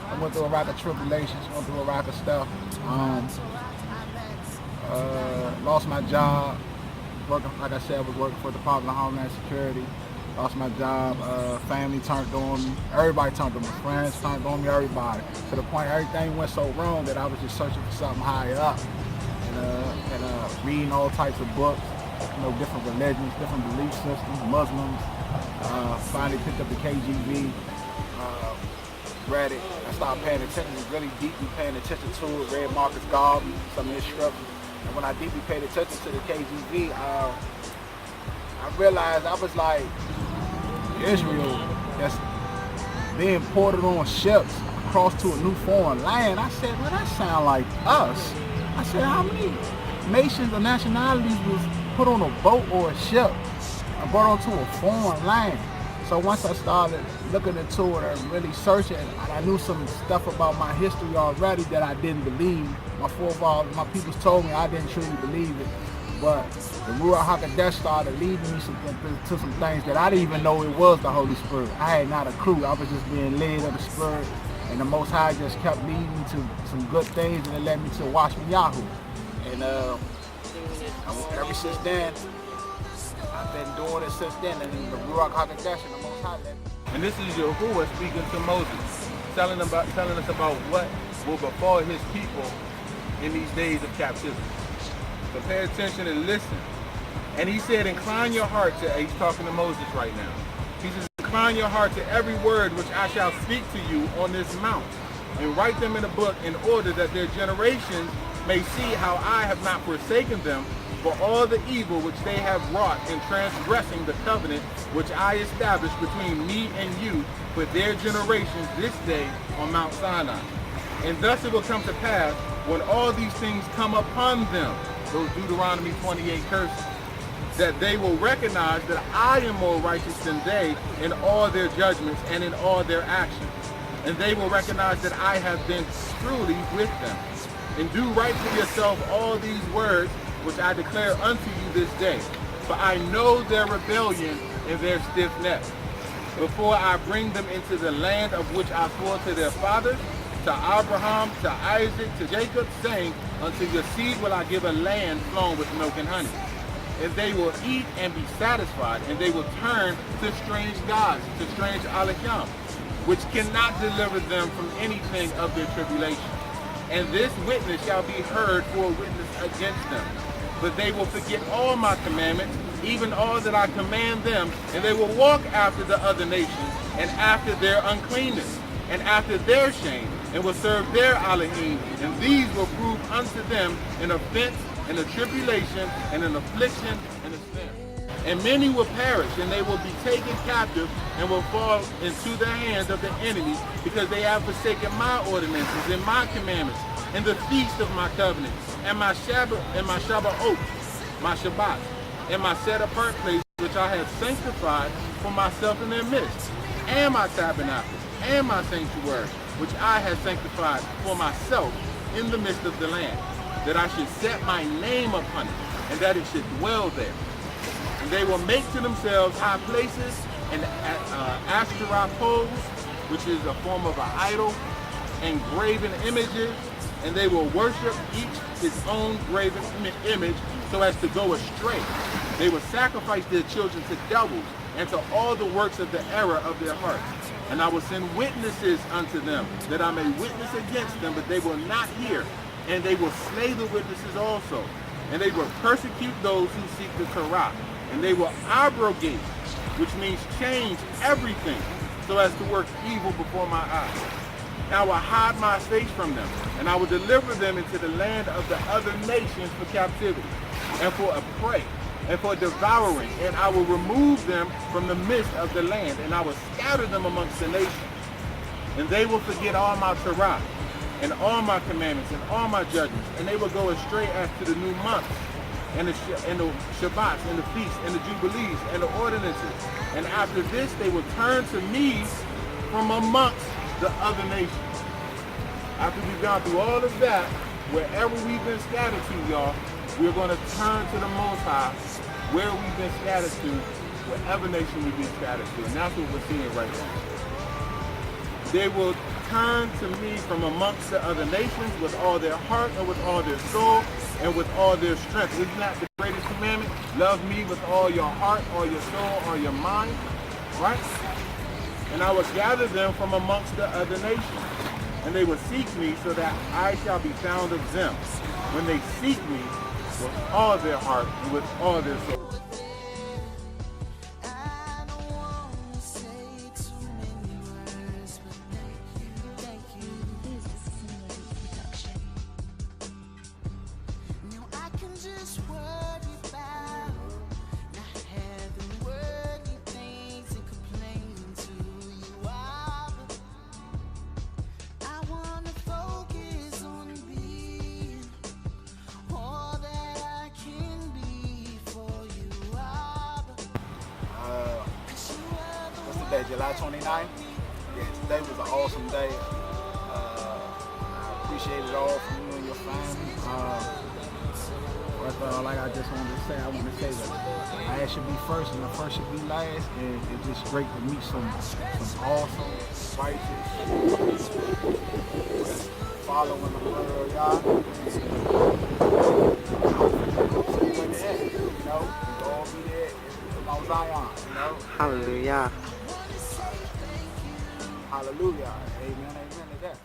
I went through a lot of tribulations, went through a lot of stuff. Lost my job. Working, like I said, I was working for the Department of Homeland Security. Lost my job. Family turned on me. Everybody turned on me. Friends turned on me. Everybody. To the point everything went so wrong that I was just searching for something higher up, and reading all types of books, different religions, different belief systems, Muslims. Finally picked up the KGB. Read it. I started paying attention, really deeply paying attention to it. Read Marcus Garvey, some instructions. And when I deeply paid attention to the KGB, I realized I was like Israel that's being ported on ships across to a new foreign land. I said, well, that sounds like us. I said, how many nations or nationalities was put on a boat or a ship and brought onto a foreign land? So once I started looking into it and really searching, and I knew some stuff about my history already that I didn't believe. My forefathers, my people told me I didn't truly believe it. But the YAHUAH HaKodesh started leading me to some things that I didn't even know it was the Holy Spirit. I had not a clue. I was just being led of the Spirit. And the Most High just kept leading me to some good things, and it led me to YAHUAH. And ever since then, I've been doing it since then, and the YAHUAH HaKodesh and the Most High led me. And this is Yahuwah speaking to Moses, telling us about what will befall his people in these days of captivity. So pay attention and listen. And he said, incline your heart to, he's talking to Moses right now. He says, incline your heart to every word which I shall speak to you on this mount, and write them in a book, in order that their generations may see how I have not forsaken them for all the evil which they have wrought in transgressing the covenant which I established between me and you for their generations this day on Mount Sinai. And thus it will come to pass, when all these things come upon them, those Deuteronomy 28 curses, that they will recognize that I am more righteous than they in all their judgments and in all their actions. And they will recognize that I have been truly with them. And do write to yourself all these words which I declare unto you this day. For I know their rebellion and their stiff neck, before I bring them into the land of which I swore to their fathers, to Abraham, to Isaac, to Jacob, saying, unto your seed will I give a land flowing with milk and honey. And they will eat and be satisfied, and they will turn to strange gods, to strange Elohim, which cannot deliver them from anything of their tribulation. And this witness shall be heard for a witness against them. But they will forget all my commandments, even all that I command them, and they will walk after the other nations, and after their uncleanness, and after their shame, and will serve their Elohim, and these will prove unto them an offense, and a tribulation, and an affliction, and a sin. And many will perish, and they will be taken captive, and will fall into the hands of the enemy, because they have forsaken my ordinances, and my commandments, and the feast of my covenants, and my Shabbat, and my Shabbatot, my Shabbat, and my set apart place, which I have sanctified for myself in their midst, and my tabernacle, and my sanctuary, which I have sanctified for myself in the midst of the land, that I should set my name upon it, and that it should dwell there. And they will make to themselves high places, and Ashtoreth poles, which is a form of an idol, and graven images, and they will worship each his own graven image, so as to go astray. They will sacrifice their children to devils, and to all the works of the error of their hearts. And I will send witnesses unto them, that I may witness against them, but they will not hear. And they will slay the witnesses also. And they will persecute those who seek the Torah. And they will abrogate, which means change everything, so as to work evil before my eyes. And I will hide my face from them, and I will deliver them into the land of the other nations for captivity, and for a prey, and for devouring, and I will remove them from the midst of the land, and I will scatter them amongst the nations. And they will forget all my Torah, and all my commandments, and all my judgments, and they will go astray as to the new months, and the Shabbats, and the feasts, and the Jubilees, and the ordinances. And after this they will turn to me from amongst the other nations. After we've gone through all of that, wherever we've been scattered to, y'all, we're going to turn to the Most High, where we've been scattered to, whatever nation we've been scattered to. And that's what we're seeing right now. They will turn to me from amongst the other nations with all their heart and with all their soul and with all their strength. Isn't that the greatest commandment? Love me with all your heart, all your soul, all your mind, right? And I will gather them from amongst the other nations, and they will seek me so that I shall be found of them when they seek me with all their heart and with all their soul. Today, July 29th. Yeah, today was an awesome day. I appreciate it all from you and your family. But like I just wanted to say, I want to say that last should be first and the first should be last. And it's just great to meet some awesome, righteous, following the word of Yah. See you in the end, you know. We'll all be there in Mount Zion, you know. Hallelujah. Hallelujah. Amen, amen to that.